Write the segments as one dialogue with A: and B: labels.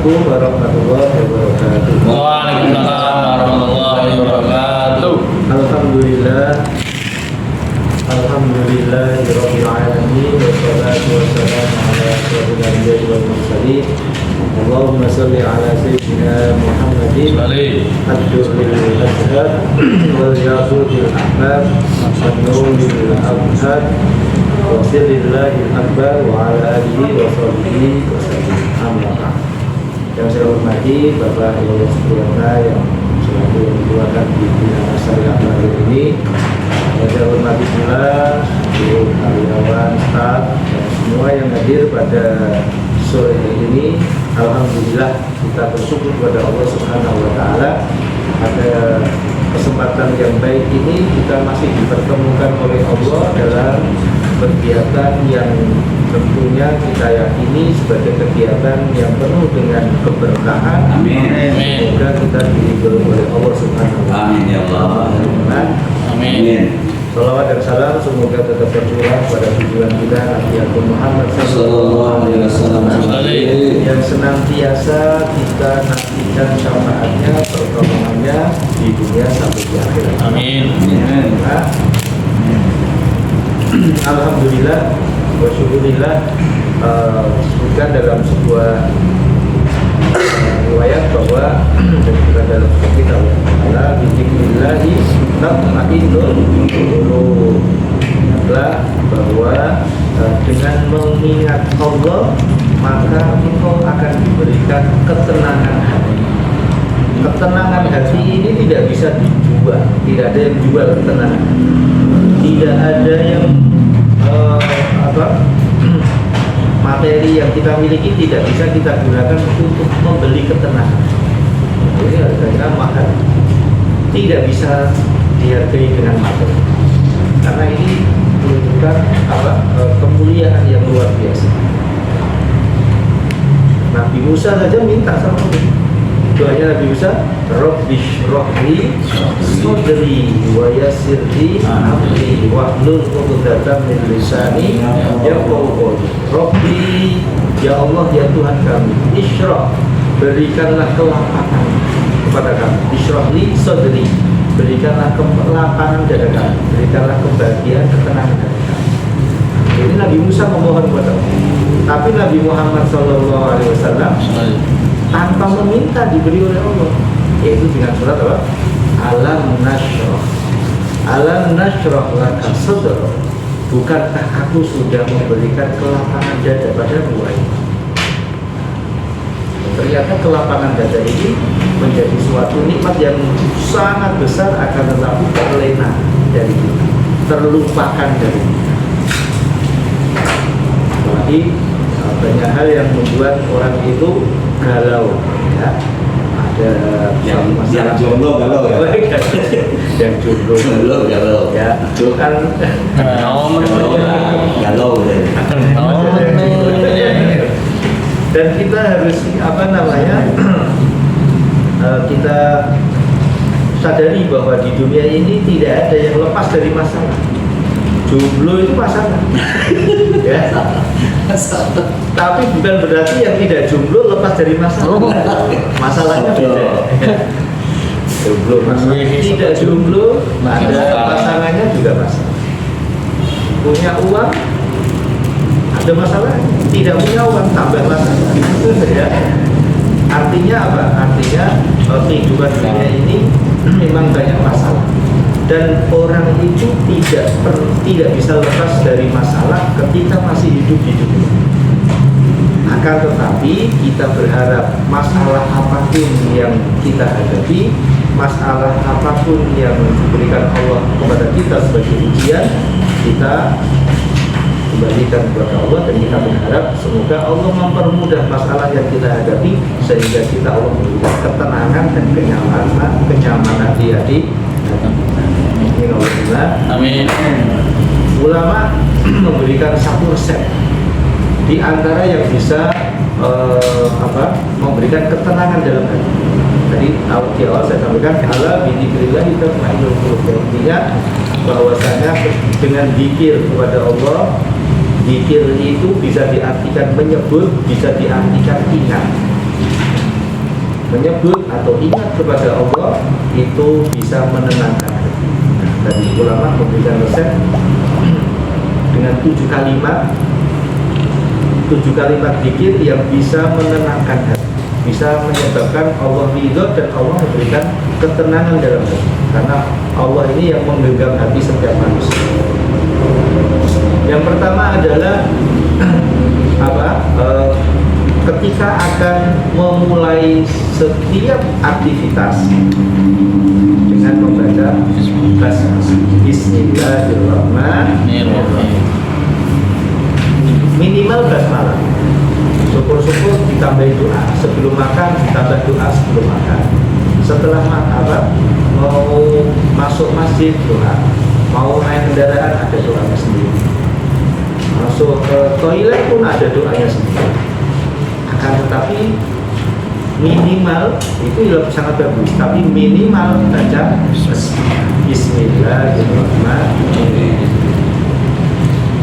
A: Assalamualaikum warahmatullahi wabarakatuh.
B: Waalaikumsalam warahmatullahi wabarakatuh.
A: Alhamdulillahirabbil alamin wassalatu wassalamu ala asyrofil anbiya'i wal mursalin. Allahumma shalli ala sayyidina Muhammadin ad-durril azhar wal yaqutil ahmar wan nuril abhar wa sirrillahil akbar wa ala alihi wa sahbihi wa sallam. Amin. Yang saya hormati Bapak Yoyo Supriyatna yang selalu mengeluarkan di Bina Syariah Baru ini. Yang saya hormati pula seluruh karyawan, staf, dan semua yang hadir pada sore ini. Alhamdulillah kita bersyukur kepada Allah Subhanahu wa Ta'ala. Pada kesempatan yang baik ini kita masih dipertemukan oleh Allah dalam kegiatan yang tentunya kita yakini sebagai kegiatan yang penuh dengan keberkahan.
B: Amin.
A: Semoga kita diridhoi oleh Allah Subhanahu wa Ta'ala.
C: Amin ya Allah.
B: Amin.
A: Salawat dan salam semoga tetap tercurah pada tujuan kita Nabi Muhammad
C: Sallallahu alaihi wasallam
A: yang senantiasa kita nantikan syafaatnya, pertolongannya di dunia sampai di akhirat.
B: Amin.
A: Nah, alhamdulillah wa syukurillah, disebutkan dalam sebuah riwayat bahwa dan juga dalam kitab Allah bizikrillahi tatma'innul qulub, adalah bahwa dengan mengingat Allah maka engkau akan diberikan ketenangan hati. Ketenangan hati ini tidak bisa dijual, tidak ada yang jual ketenangan, tidak ada yang materi yang kita miliki tidak bisa kita gunakan untuk membeli ketenangan. Ini harganya mahal, tidak bisa dihargai dengan materi, karena ini menunjukkan kemuliaan yang luar biasa. Nabi Musa saja minta sama Allah. Doanya Nabi Musa, Rabbi shrahli sadri wa yassir li amri wahlul 'uqdatam min lisani yafqahu qawli. Rabbi, ya Allah ya Tuhan kami, isyrah, berikanlah kelapangan kepada kami. Isyrahli sadri, berikanlah kelapangan dada kami, berikanlah kebahagiaan, ketenangan dada kami. Ini Nabi Musa memohon kepada Allah. Tapi Nabi Muhammad SAW tanpa meminta diberi oleh Allah, yaitu dengan surat apa? Alam nashrah laka sadrak. Bukankah aku sudah memberikan kelapangan dada padamu? Ternyata kelapangan dada ini menjadi suatu nikmat yang sangat besar, akan tetapi terlena dari kita, terlupakan dari kita. Apalagi banyak hal yang membuat orang itu galau, ya. Ada
C: yang jomblo galau ya.
A: Yang jomblo
C: galau
A: ya. Itu kan
C: galau deh.
A: Dan kita harus kita sadari bahwa di dunia ini tidak ada yang lepas dari masalah. Jomblo itu masalah. Ya. Tapi bukan berarti yang tidak jomblo lepas dari masalah. Masalahnya beda. Jomblo masalah, tidak jomblo ada pasangannya juga masalah. Punya uang ada masalah, tidak punya uang tambah masalah. Ya. Artinya apa? Artinya kehidupan dunia ini memang banyak masalah. Dan orang itu tidak bisa lepas dari masalah ketika masih hidup di dunia. Akan tetapi kita berharap masalah apapun yang kita hadapi, masalah apapun yang diberikan Allah kepada kita sebagai ujian, kita kembalikan kepada Allah dan kita berharap semoga Allah mempermudah masalah yang kita hadapi sehingga kita Allah memberikan ketenangan dan kenyamanan di hati.
B: Amin.
A: Ulama memberikan satu resep di antara yang bisa memberikan ketenangan dalam hati. Tadi di awal saya sampaikan ala bidzikrillah tatma'innul qulub. Intinya bahwasanya dengan zikir kepada Allah, zikir itu bisa diartikan menyebut, bisa diartikan ingat. menyebut atau ingat kepada Allah itu bisa menenangkan hati. Nah, tadi ulama memberikan resep dengan 7 kalimat zikir yang bisa menenangkan hati, bisa menyebabkan Allah ridho dan Allah memberikan ketenangan dalam hati, karena Allah ini yang menggenggam hati setiap manusia. Yang pertama adalah ketika akan memulai setiap aktivitas dengan membaca Bismillahirrahmanirrahim, minimal basmalah. Syukur-syukur ditambahin doa sebelum makan, ditambah doa sebelum makan. Setelah mau masuk masjid doa, mau naik kendaraan ada doanya sendiri, masuk ke toilet pun ada doanya sendiri. Akan tetapi minimal itu sangat bagus, tapi minimal baca Bismillahirrahmanirrahim.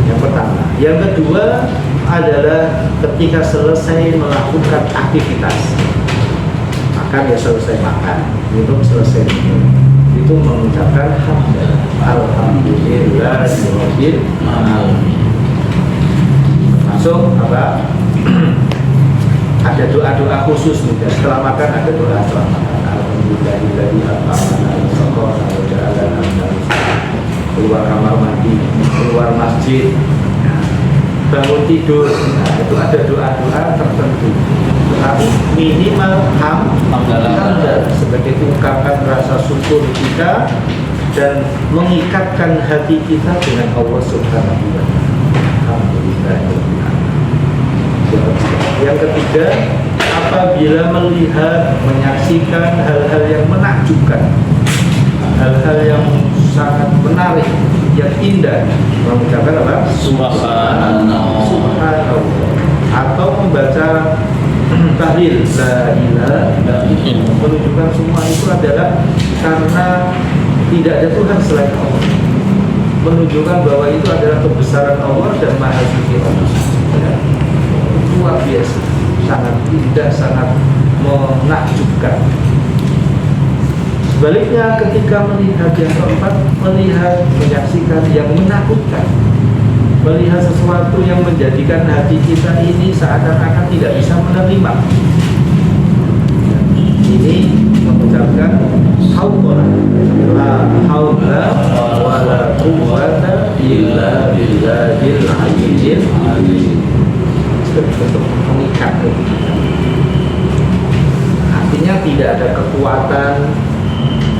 A: Yang pertama. Yang kedua adalah ketika selesai melakukan aktivitas, makan ya selesai makan, minum selesai minum, itu mengucapkan alhamdulillahirabbil alamin. Masuk ada doa-doa khusus nih. Setelah makan ada doa setelah makan. Alhamdulillahilladzi at'amana wa ja'alana keluar kamar mandi, keluar masjid, bangun tidur, nah, itu ada doa-doa tertentu. Tetapi minimal hamdalah sebagai ungkapan rasa syukur kita dan mengikatkan hati kita dengan Allah Subhanahu wa Ta'ala. Alhamdulillah. Yang ketiga, apabila melihat, menyaksikan hal-hal yang menakjubkan, hal-hal yang sangat menarik, yang indah, mengucapkan apa?
B: Subhanallah.
A: Subhanallah. Atau membaca tahlil la ilaha illallah, menunjukkan semua itu adalah karena tidak ada Tuhan selain Allah, menunjukkan bahwa itu adalah kebesaran Allah dan maha suci Allah. Luar biasa, sangat indah, sangat menakjubkan. Sebaliknya ketika melihat yang keempat, melihat, menyaksikan yang menakutkan, melihat sesuatu yang menjadikan hati kita ini seakan-akan tidak bisa menerima, ini mengucapkan haula la haula wa la quwwata illa billahil aliyyil azim, untuk mengikat. Artinya tidak ada kekuatan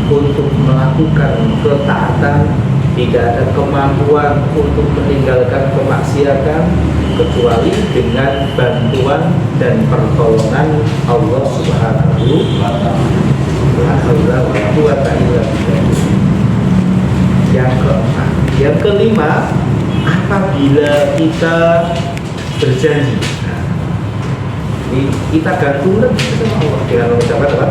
A: untuk melakukan ketaatan, tidak ada kemampuan untuk meninggalkan kemaksiatan kecuali dengan bantuan dan pertolongan Allah Subhanahu wa Ta'ala. Yang keempat, yang kelima, apabila kita berjanji, kita gantungkan sama Allah dengan mengucapkan apa?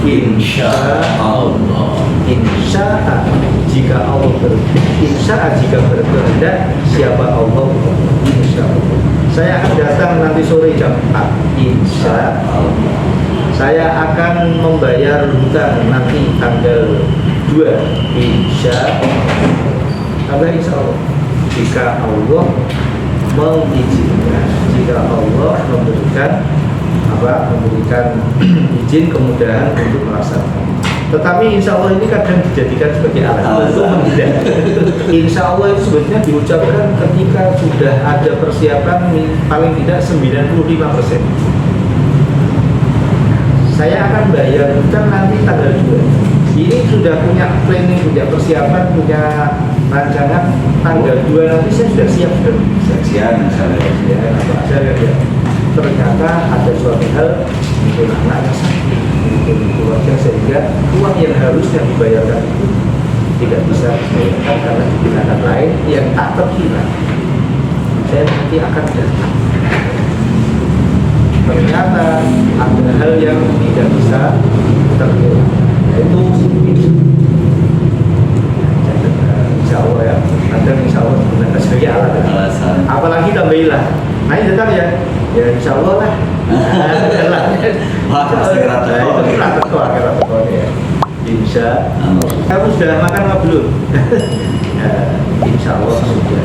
A: Insya Allah. Jika Allah berkehendak, siapa Allah? Insya Allah. Saya akan datang nanti sore jam 4. Insya Allah. Saya akan membayar hutang nanti tanggal 2. Insya Allah. Insya Allah. Jika Allah mengizinkan, jika Allah memberikan izin kemudahan untuk melaksanakan. Tetapi insya Allah ini kadang dijadikan sebagai alat untuk menghindar. Insya Allah itu sebetulnya diucapkan ketika sudah ada persiapan paling tidak 95%. Saya akan bayar hutang nanti tanggal 2. Ini sudah punya planning, punya persiapan, punya rancangan tanggal 2 nanti saya sudah siap saksian misalnya ya. Ternyata ada suatu hal, mungkin anaknya sakit, mungkin keluarga, sehingga uang yang harusnya dibayarkan itu tidak bisa dibayarkan karena digunakan lain yang tak terkira. Saya nanti akan datang. Ternyata ada hal yang tidak bisa terkira, yaitu insya Allah ya, ada insya Allah sebagai alat. Apalagi tambahilah. Nah ini datang ya. Ya insya Allah lah.
C: Wah, pasti rata kok.
A: Itu rata kok ya. Insya Allah. Kamu sudah makan apa belum? Ya, insya Allah sudah.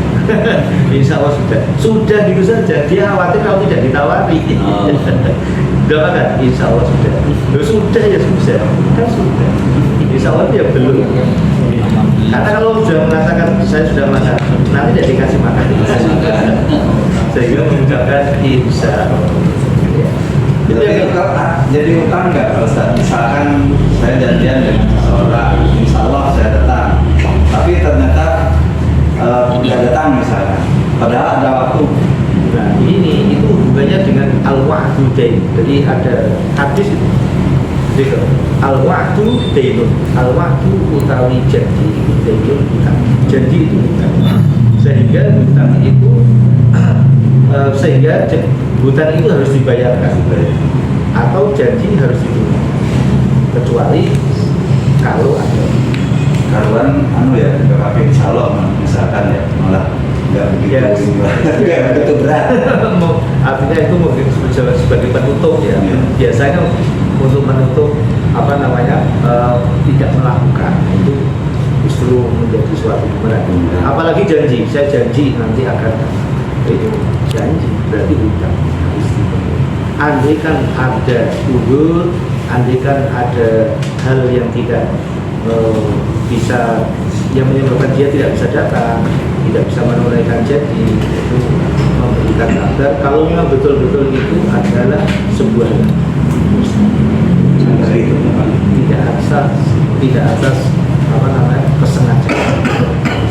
A: Insya Allah sudah. Sudah gitu saja. Dia khawatir kalau tidak ditawari. Udah makan? Insya Allah sudah. Sudah ya sudah. Kan sudah. Insya Allah dia belum. Karena kalau sudah mengatakan saya sudah makan, nanti tidak dikasih makan. Sehingga mengucapkan insya Allah.
C: Jadi utang nggak kalau misalkan saya janjian dengan seseorang, insya Allah saya datang, tapi ternyata nggak datang misalkan, padahal ada waktu.
A: Nah ini itu hubungannya dengan al-wa'du dain. Jadi ada hadis itu. Jadi al-wa'du dainun, al-wa'du utawi janji itu dainun hutang. Janji itu hutang. Sehingga hutang itu sehingga hutang itu harus dibayarkan atau janji harus ditunda, kecuali kalau ada
C: Karuan ya PKP insya Allah misalkan ya malah nggak begitu nggak begitu berat.
A: Artinya itu mungkin sebagai penutup ya. Biasanya untuk menutup tidak melakukan itu justru menjadi suatu berat. Apalagi janji, saya janji nanti akan itu janji berarti hutang harus dipenuhi. Andaikan ada udur, andaikan ada hal yang tidak bisa yang menyebabkan dia tidak bisa datang, tidak bisa menunaikan janji, itu memberikan kabar kalau memang betul-betul itu adalah sebuah tidak atas kesengajaan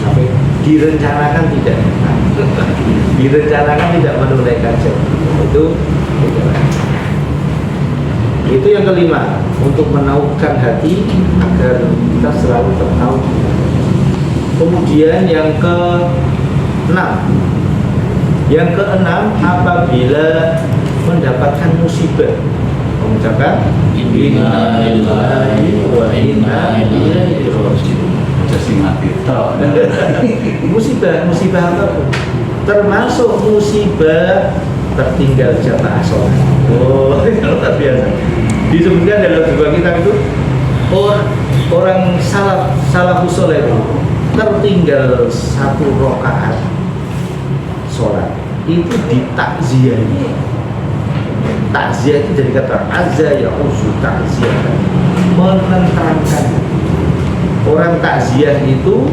A: sampai direncanakan tidak menunaikan janji itu yang kelima, untuk menautkan hati agar kita selalu tertaut. Kemudian yang keenam apabila mendapatkan musibah mengucapkan inna lillahi wa inna ilaihi raji'un. musibah apa? Termasuk musibah tertinggal jamaah sholat. Oh, luar biasa. Disebutkan dalam sebuah kitab itu orang salafus saleh itu tertinggal 1 rakaat sholat itu ditakziah. Takziah itu dari kata azza ya uzu takziah, menenangkan. Orang takziah itu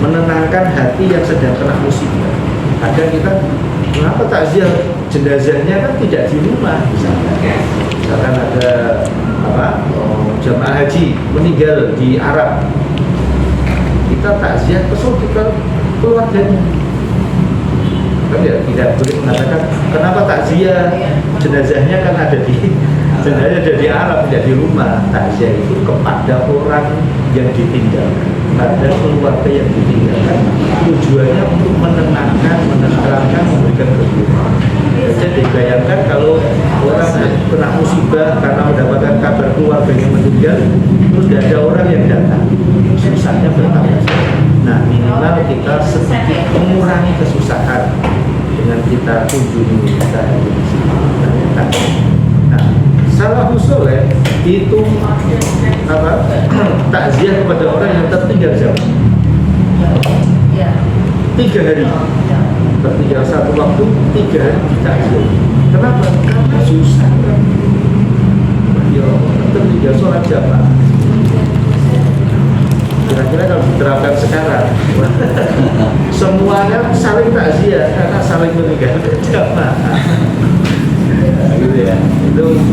A: menenangkan hati yang sedang kena musibah. Ada kita kenapa takziah jenazahnya kan tidak di rumah misalkan ada jamaah haji meninggal di Arab, kita takziah ke keluarganya kan ya, tidak boleh mengatakan kenapa takziah jenazahnya kan ada di Arab tidak di rumah. Takziah itu kepada orang yang ditinggalkan, pada keluarga yang ditinggalkan, tujuannya untuk menenangkan, menerangkan, memberikan kekuatan. Jadi bayangkan kalau orang kena musibah karena mendapatkan kabar keluarganya meninggal, terus tidak ada orang yang datang, susahnya bertambah. Nah minimal kita sedikit mengurangi kesusahan dengan kita kunjungi, kita hadir di sini. Nah, salafus saleh itu takziah kepada orang yang tertinggal jauh 3 hari, tertinggal 1 waktu 3 hari ditakziah. Kenapa? Karena susah kan? Ya, tertinggal sholat jamaah. Kira-kira kalau diterapkan sekarang semuanya saling takziah karena saling meninggalkan jamaah. Gitu ya, itu gitu.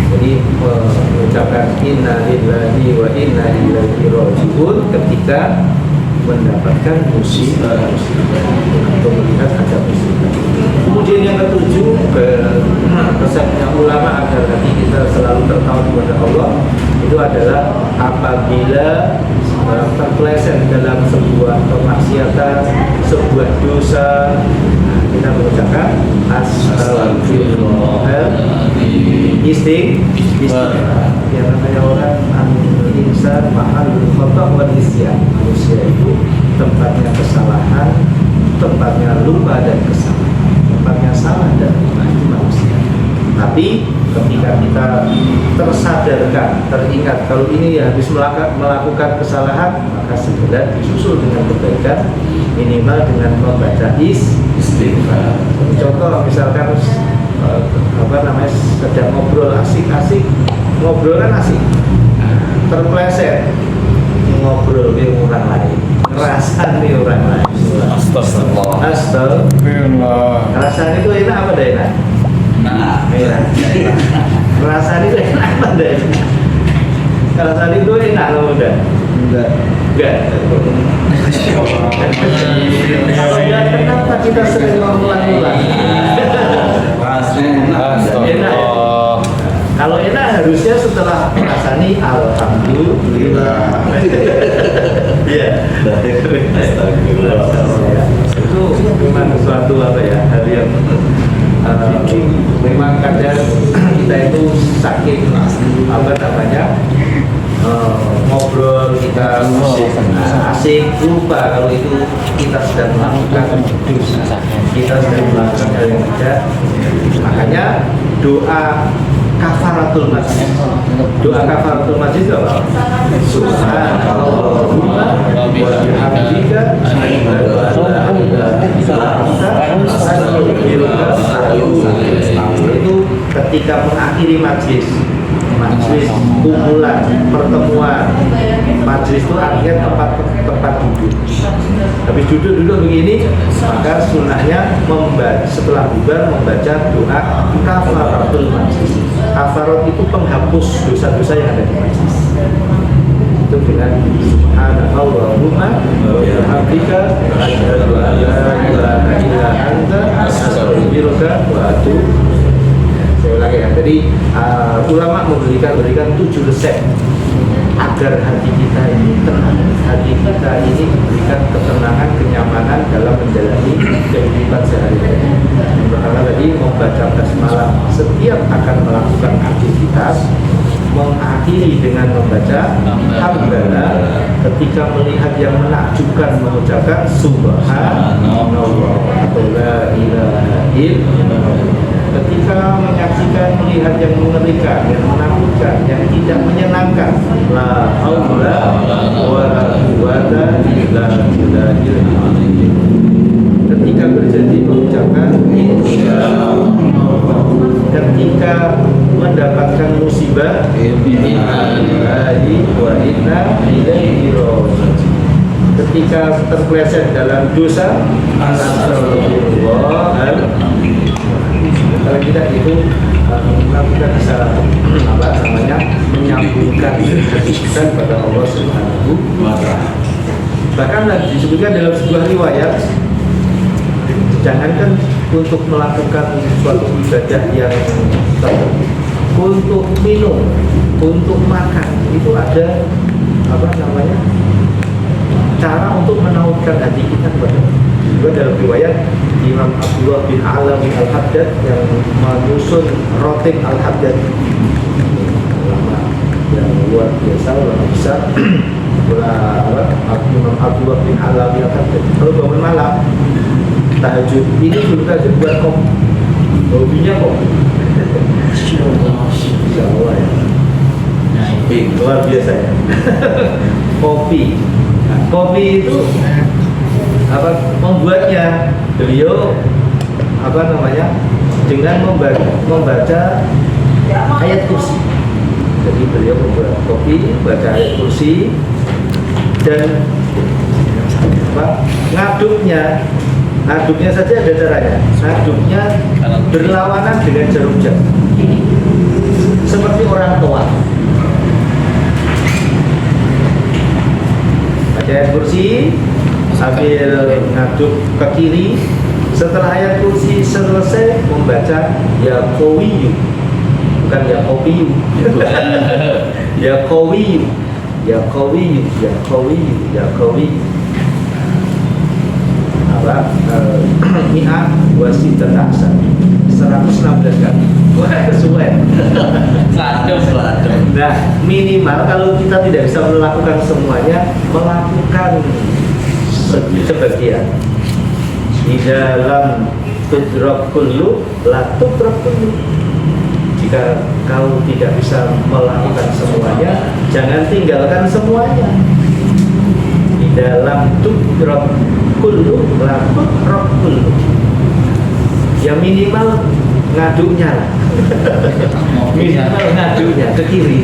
A: Jadi mengucapkan inna lillahi wa inna ilaihi raji'un ketika mendapatkan musibah atau melihat ada musibah. Kemudian yang ketujuh, resepnya ulama agar hati kita selalu tertaut kepada Allah itu adalah apabila terpeleset dalam sebuah kemaksiatan, sebuah dosa, kita mengucapkan istighfar. Yang namanya orang insan mahal khata' wa nisyan. Manusia itu tempatnya kesalahan tempatnya lupa dan kesalahan, tempatnya salah dan lupa itu manusia. Tapi ketika kita tersadarkan, teringat kalau ini ya habis melakukan kesalahan, maka segera disusul dengan kebaikan, minimal dengan membaca istighfar. Contoh misalkan sedang ngobrol asik-asik, ngobrol kan asik, terpleset ngobrol dengan orang lain, ngerasani orang lain. Astagfirullah. Ngerasani itu enak apa dah enak? Enak. Ngerasani itu enak apa dah? Ngerasani itu enak loh udah. Enggak. Kalau enggak, kenapa kita sering mengulang-ulang? Enak. Kalau enak harusnya setelah merasani alhamdulillah. Iya. Itu memang suatu hal yang memang kadang kita itu saking ngobrol kita asik lupa kalau itu kita sedang melakukan dosa, kita sedang melakukan hal yang tidak. Makanya doa kafaratul majlis. Doa kafaratul majlis itu apa? Subhanallahumma wa bihamdika itu ketika mengakhiri majlis kumpulan, pertemuan. Majlis itu artinya tempat duduk. Habis duduk begini, maka sunnahnya setelah bubar membaca doa kafaratul majlis. Kafarat itu penghapus dosa-dosa yang ada di majlis. Itu dengan subhanallahumma wa bihamdika asyhadu an la ilaha illa anta astaghfiruka wa atubu. Saya ulangi ya. Jadi ulama memberikan 7 resep agar hati kita ini tenang, hati kita ini diberikan ketenangan, kenyamanan dalam menjalani kehidupan sehari-hari. Yang pertama tadi membaca basmalah setiap akan melakukan aktivitas, mengakhiri dengan membaca hamdalah, ketika melihat yang menakjubkan mengucapkan subhanallah atau la ilaha illallah, ketika menyaksikan melihat yang mengerikan, yang menakutkan, yang tidak menyenangkan, la haula wa la quwwata illa billahil azim. Ketika berjanji mengucapkan insyaallah, ketika mendapatkan musibah inna lillahi wa inna ilaihi raji'un, ketika terpleset dalam dosa astagfirullah. Kalau tidak itu kita bisa menyambungkan kesusahan pada Allah Subhanahu wa Ta'ala. Bahkan disebutkan dalam sebuah riwayat, jangankan untuk melakukan suatu ibadah yang untuk minum, untuk makan, itu ada cara untuk menautkan hati kita kepada Allah. Juga dalam riwayat Imam Abdullah bin Alami Al-Haddad yang menyusun Rotin Al-Haddad, ulama yang luar biasa, ulama besar, Imam Abdullah bin Alami Al-Haddad. Kalau bangun malam tahajud, ini belum tahajud buat kopi, hobinya kopi. Insya Allah ya. Luar biasa ya. Kopi. Nah, kopi itu membuatnya beliau dengan membaca ayat kursi. Jadi beliau membuat kopi, baca ayat kursi, dan ngaduknya saja ada caranya. Ngaduknya berlawanan dengan jarum jam, seperti orang tua. Baca ayat kursi sambil ngaduk ke kiri. Setelah ayat kursi selesai, membaca ya qawiyu, bukan ya qawiyu. Ya qawiyu, ya qawiyu, ya qawiyu, ya qawiyu. Mi'ah wasita ta'asa 116 kali. Wah, sesuai. Nah, minimal kalau kita tidak bisa melakukan semuanya, melakukan sebagian. Idza lam tudrak kullu la tudrak kullu. Jika kau tidak bisa melakukan semuanya, jangan tinggalkan semuanya. Di dalam tudrak kullu la tudrak kullu. Ya minimal ngadunya lah. Minimal ngadunya ke kiri.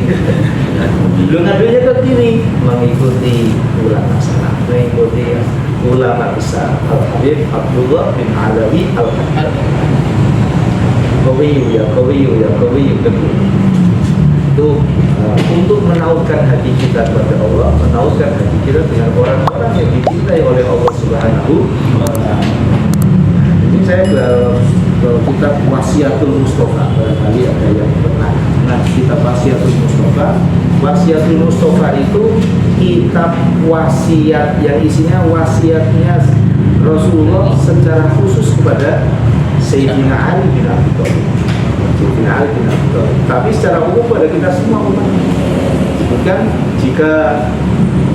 A: Lu ngadunya ke kiri, mengikuti ulama salaf, mengikuti ulama besar Al-Habib Abdullah bin Alawi Al-Haddad. Qawiyu ya qawiyu itu untuk menautkan hati kita kepada Allah, menautkan hati kita dengan orang-orang yang dicintai oleh Allah Subhanahu wa Ta'ala. Ini saya ke kitab Wasiatul Mustafa, barangkali ada yang pernah. Nah, kitab Wasiatul Mustafa. Wasiatul Mustafa itu kitab wasiat yang isinya wasiatnya Rasulullah secara khusus kepada Sayyidina Ali bin Abi Thalib. Sayyidina Ali bin Abi Thalib. Tapi secara umum pada kita semua umat. Bukan jika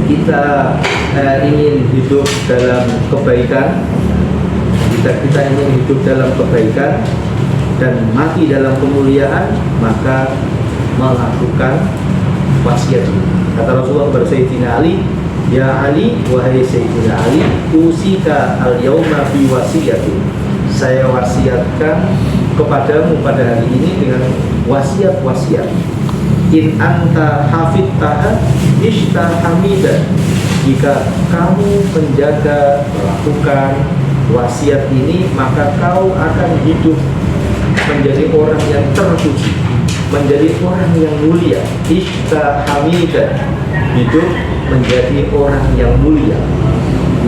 A: kita ingin hidup dalam kebaikan, kita ingin hidup dalam kebaikan dan mati dalam kemuliaan, maka melakukan wasiat ini. Kata Rasulullah kepada Sayyidina Ali, ya Ali, wahai Sayyidina Ali, usika al-yawma bi wasiyati. Saya wasiatkan kepadamu pada hari ini dengan wasiat-wasiat. In anta hafidtaha ishtahamida. Jika kamu menjaga, melakukan wasiat ini, maka kau akan hidup menjadi orang yang terpuji, menjadi orang yang mulia. Ishtahamida, hidup menjadi orang yang mulia.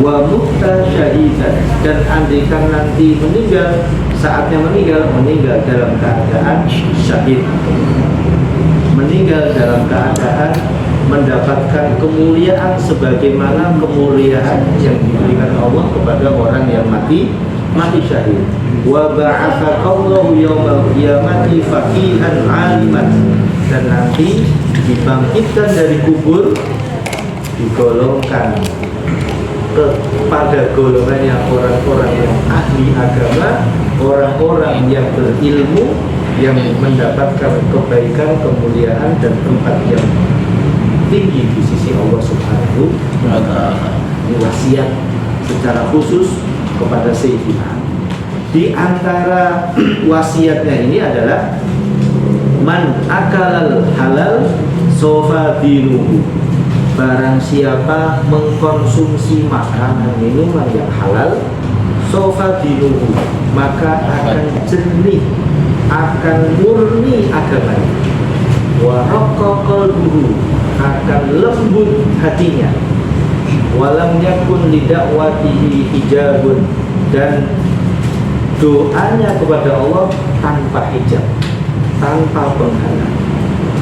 A: Wa mutta syahidan, dan andaikan nanti meninggal, saatnya meninggal dalam keadaan syahid, meninggal dalam keadaan mendapatkan kemuliaan sebagaimana kemuliaan yang diberikan Allah kepada orang yang mati syahid. Wa ba'athakallahu yawmal qiyamati faqihan 'aliman, dan nanti dibangkitkan dari kubur, digolongkan kepada golongannya orang-orang yang ahli agama, orang-orang yang berilmu, yang mendapatkan kebaikan, kemuliaan, dan tempat yang tinggi di sisi Allah Subhanahu wa Ta'ala. Ini wasiat secara khusus kepada Sayyidina. Di antara wasiatnya ini adalah man akalal halal sofa dinuhu. Barang siapa mengkonsumsi makanan minuman yang halal, sofa dinuhu, maka akan jernih, akan murni agamanya. Wa raqqa qalbuhu, akan lembut hatinya. Walam yakun lidakwatihi hijabun, dan doanya kepada Allah tanpa hijab, tanpa penghalang.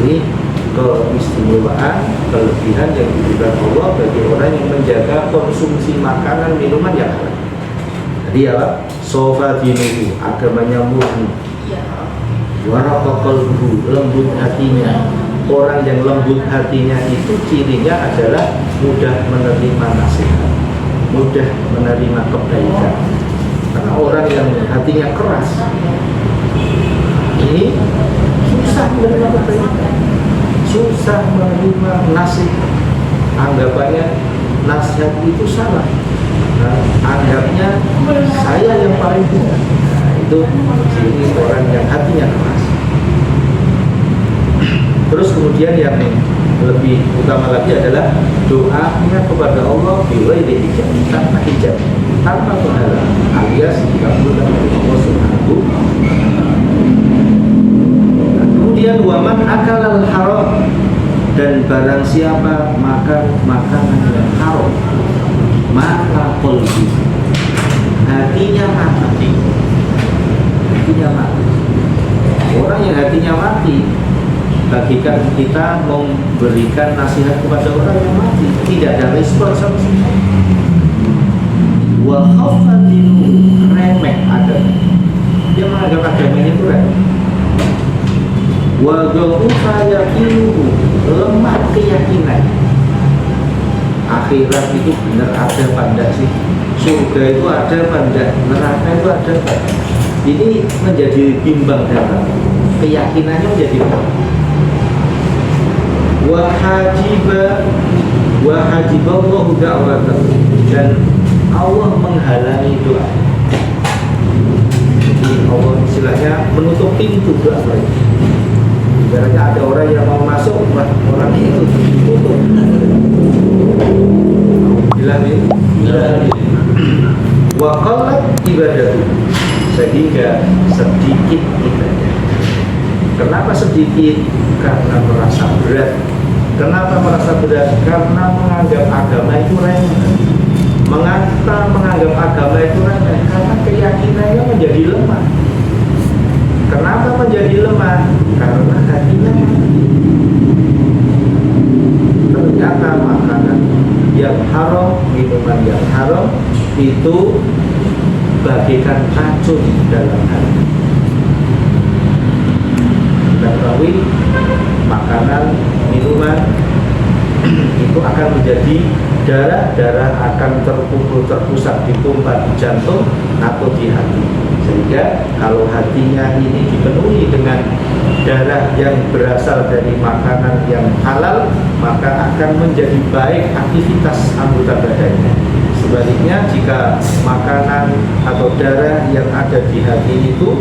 A: Ini keistimewaan, kelebihan yang diberikan Allah bagi orang yang menjaga konsumsi makanan minuman yang halal. Jadi apa? Sofa dinuhu, agamanya murni. Waraqqa qalbuhu, lembut hatinya. Orang yang lembut hatinya itu cirinya adalah mudah menerima nasihat, mudah menerima kebaikan. Karena orang yang hatinya keras ini susah menerima kebaikan, susah menerima nasihat. Anggapannya nasihat itu salah. Nah, anggapnya saya yang paling benar. Nah, itu ciri orang yang hatinya keras. Terus kemudian yang lebih utama lagi adalah doanya kepada Allah biwaihi hijab, tanpa hijab, tanpa penghalang, alias dikabulkan oleh Allah Subhanahu wa Ta'ala. Kemudian waman akalal haram, dan barang siapa makan makanan yang haram, maka qalbi, hatinya mati. Hatinya mati. Orang yang hatinya mati, bagikan kita memberikan nasihat kepada orang yang mati, tidak ada respon sama sekali. Wa khafadinu, remeh agama, dia menganggap agamanya itu remeh. Wa dha'ufa yaqinuhu, lemah keyakinan akhirat itu benar ada pada sih, surga itu ada apa enggak, neraka itu ada apa. Ini menjadi bimbang dalam keyakinannya menjadi Allahu da'watahu, dan Allah menghalangi doa. Jadi Allah istilahnya menutup pintu doa mereka. Ibaratnya ada orang yang mau masuk, orang itu tutup. Bilang ini wa qallat ibadatu, sehingga sedikit ibadah. Kenapa sedikit? Karena merasa berat. Kenapa merasa berat? Karena menganggap agama itu remeh. Mengapa menganggap agama itu remeh? Karena keyakinannya menjadi lemah. Kenapa menjadi lemah? Karena hatinya mati. Ternyata makanan yang haram, minuman yang haram itu bagaikan racun dalam hati. Kita ketahui makanan, minuman itu akan menjadi darah akan terkumpul terpusat ditumpah di jantung atau di hati, sehingga kalau hatinya ini dipenuhi dengan darah yang berasal dari makanan yang halal, maka akan menjadi baik aktivitas anggota badannya. Sebaliknya, jika makanan atau darah yang ada di hati itu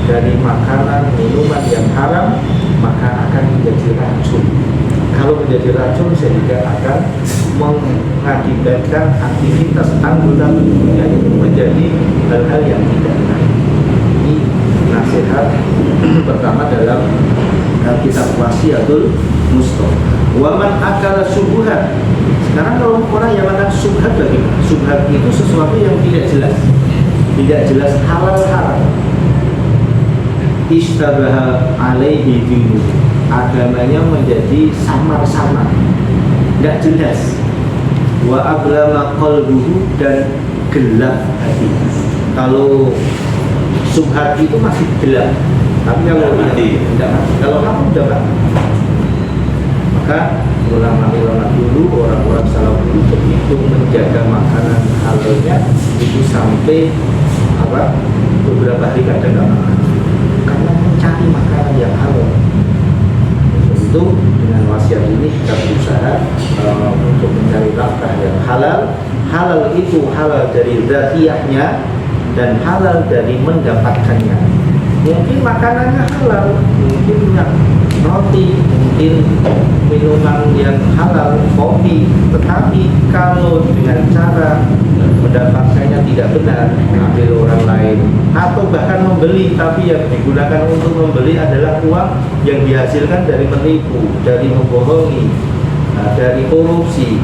A: dari makanan minuman yang haram, maka akan menjadi racun. Kalau menjadi racun, sehingga akan mengakibatkan aktivitas anggota tubuhnya itu menjadi hal-hal yang tidak baik. Ini nasihat pertama dalam kitab Wasiyatul Mustafa. Waman akala subuhat. Sekarang kalau orang yang makan subhat, bagaimana? Subhat itu sesuatu yang tidak jelas halal haram. Ishtabaha alaihi dinu, agamanya menjadi samar-samar, tidak jelas. Wa ablama qalbuhu, dan gelap hati. Kalau subhat itu masih gelap, tapi kalau tidak mati, kalau kamu sudah mati. Maka ulama-ulama dulu, orang-orang salaf dulu begitu menjaga makanan halalnya itu sampai beberapa hari kadang nggak makan, karena mencari makanan yang halal. Itu dengan wasiat ini kita berusaha untuk mencari nafkah yang halal. Halal itu halal dari zatiyahnya dan halal dari mendapatkannya. Mungkin makanannya halal, mungkin roti, mungkin minuman yang halal, kopi, tetapi kalau dengan cara mendapatkannya tidak benar, ambil orang lain, atau bahkan membeli, tapi yang digunakan untuk membeli adalah uang yang dihasilkan dari menipu, dari membohongi, dari korupsi,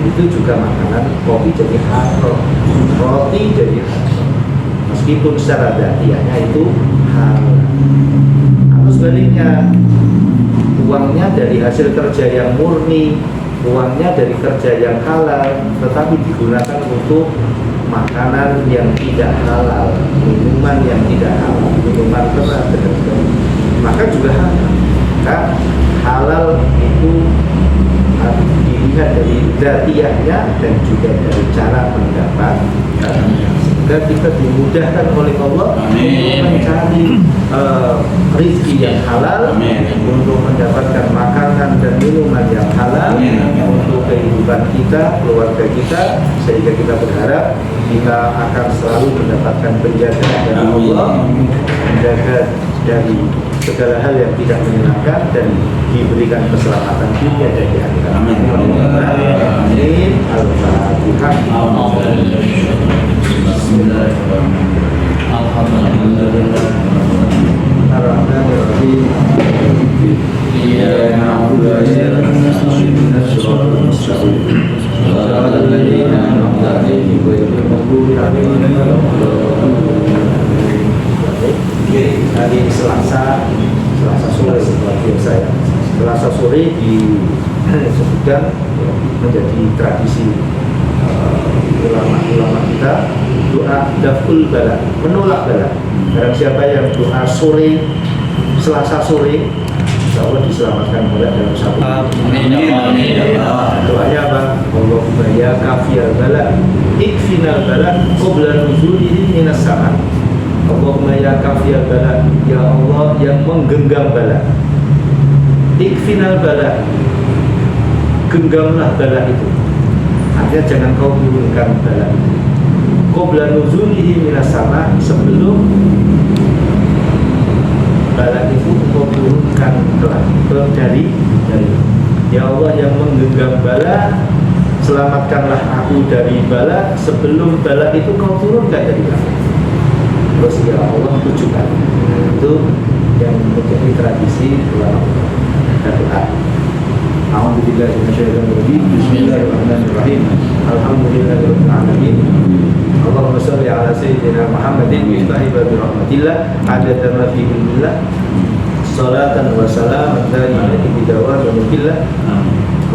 A: itu juga makanan. Kopi jadi haram, roti jadi haram, meskipun secara datianya itu halal. Atau sebaliknya, uangnya dari hasil kerja yang murni, uangnya dari kerja yang halal, tetapi digunakan untuk makanan yang tidak halal, minuman yang tidak halal, minuman keras, maka juga halal. Maka halal itu harus dilihat dari zatiyahnya dan juga dari cara mendapatkannya, sehingga kita dimudahkan oleh Allah untuk mencari rezeki yang halal, untuk mendapatkan makanan dan minuman yang halal untuk kehidupan kita, keluarga kita, sehingga kita berharap kita akan selalu mendapatkan penjagaan dari Allah, menjaga dari segala hal yang tidak menyenangkan, dan diberikan keselamatan dunia dan di akhirat. Amin. Al-Fatihah. Ar-Rahmanir-Rahim. Iyyaka na'budu wa iyyaka nasta'in. Ihdinas-siratal mustaqim. Shiratal ladzina an'amta 'alaihim ghairil maghdubi 'alaihim waladdallin. Hari Selasa sore, luar biasa ya. Selasa sore disebutkan menjadi tradisi ulama kita, doa daful bala, menolak bala. Barang siapa yang doa sore, Selasa sore, insya Allah diselamatkan bala dalam satu.
B: Amin ya Allah.
A: Doanya apa? Allahumma ya kafiyal bala ikfinal bala qabla nuzulihi minas sama. Allahumma ya kafiyal bala, ya Allah yang menggenggam bala. Ikfinal bala, genggamlah bala itu. Artinya jangan kau turunkan bala itu. Qabla nuzulihi minas sama, sebelum bala itu kau turunkan dari ya Allah yang menggenggam bala, selamatkanlah aku dari bala sebelum bala itu kau turunkan dari langit. Terus ya Allah tujukan. Itu yang menjadi tradisi ulama dan doa. Alhamdulillah Bismillahirrahmanirrahim. Alhamdulillahirabbil alamin. Allahumma shalli ala sayyidina Muhammadin miftahi babi rahmatillah adada ma fi ilmillah salatan wa salaman daiman bidawam wa mukillah.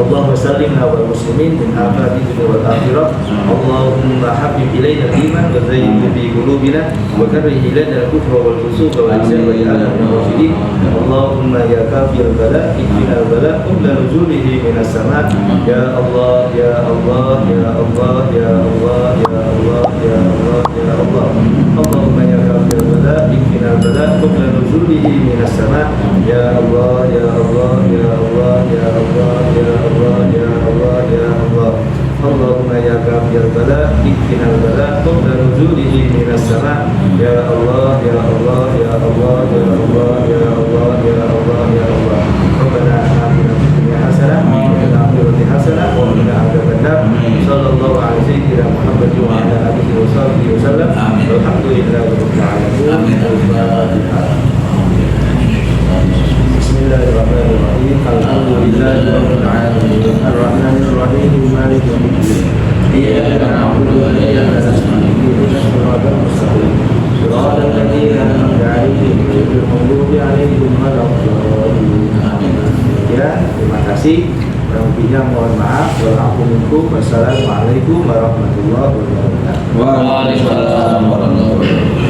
A: Allahumma sallimna wal muslimin min afati dunya wal akhirah. Allahumma habib ilayna al-iman wa zayyinhu fi qulubina wa karrih ilayna al-kufra wal fusuq wal isyan wa ja'alna minal rasyidin. Allahumma ya kafiyal bala ikfinal bala qabla nuzulihi minas sama. Ya Allah ya Allah ya Allah ya Allah ya Allah ya Allah ya Allah. Allahumma ya kafiyal bala ikfinal bala qabla nuzulihi minas sama. Ya Allah ya Allah ya Allah ya Allah ya Allah ya Allah ya Allah. Allahumma ya kafiyal bala ikfinal bala qabla nuzulihi minas sama. Ya Allah ya Allah ya Allah ya Allah ya Allah ya Allah ya Allah. Rabbana atina fid dunya hasanah wa fil akhirati hasanah wa qina adzabannar. Sallallahu alaihi sayyidina Muhammad wa ala alihi wa sahbihi wasallam. Alhamdulillahi rabbil alamin. Bismillahirrahmanirrahim. Alhamdulillahi rabbil alamin. Arrahmanir rahim. Maliki yaumiddin. Iyyaka na'budu wa iyyaka nasta'in. Ihdinas siratal mustaqim. Shiratal ladzina an'amta 'alaihim ghairil maghdubi 'alaihim waladdallin. Ya, terima kasih. Kurang lebihnya mohon maaf. Wassalamualaikum warahmatullahi wabarakatuh.
B: Waalaikumsalam warahmatullahi wabarakatuh.